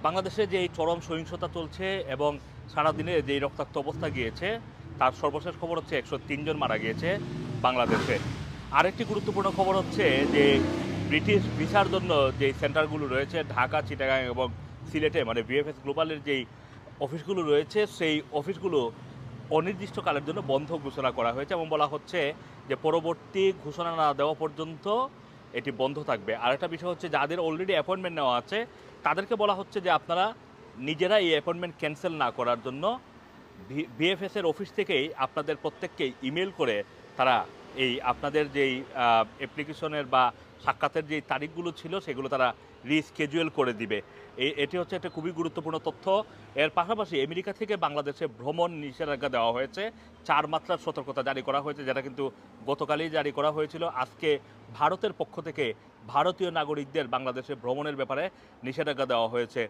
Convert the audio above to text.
বাংলাদেশে যে এই চরম সহিংসতা চলছে এবং সারাদিনে যে এই রক্তাক্ত অবস্থা গিয়েছে তার সর্বশেষ খবর হচ্ছে 103 জন মারা গিয়েছে বাংলাদেশে। আরেকটি গুরুত্বপূর্ণ খবর হচ্ছে যে ব্রিটিশ ভিসার জন্য যে সেন্টারগুলো রয়েছে ঢাকা, চিটাগাং এবং সিলেটে মানে ভিএফএস গ্লোবালের যেই অফিসগুলো রয়েছে সেই অফিসগুলো অনির্দিষ্টকালের জন্য বন্ধ ঘোষণা করা হয়েছে এবং বলা হচ্ছে যে পরবর্তী ঘোষণা না দেওয়া পর্যন্ত এটি বন্ধ থাকবে। আরেকটা বিষয় হচ্ছে যাদের অলরেডি অ্যাপয়েন্টমেন্ট নেওয়া আছে তাদেরকে বলা হচ্ছে যে আপনারা নিজেরা এই অ্যাপয়েন্টমেন্ট ক্যান্সেল না করার জন্য বিএফএস এর অফিস থেকেই আপনাদের প্রত্যেককে ইমেল করে তারা এই আপনাদের যেই অ্যাপ্লিকেশনের বা সাক্ষাতের যেই তারিখগুলো ছিল সেগুলো তারা রিস্কেজুয়েল করে দিবে। এটি হচ্ছে একটা খুবই গুরুত্বপূর্ণ তথ্য। এর পাশাপাশি আমেরিকা থেকে বাংলাদেশে ভ্রমণ নিষেধাজ্ঞা দেওয়া হয়েছে, 4 মাত্রার সতর্কতা জারি করা হয়েছে, যেটা কিন্তু গতকালই জারি করা হয়েছিল। আজকে ভারতের পক্ষ থেকে ভারতীয় নাগরিকদের বাংলাদেশে ভ্রমণের ব্যাপারে নিষেধাজ্ঞা দেওয়া হয়েছে।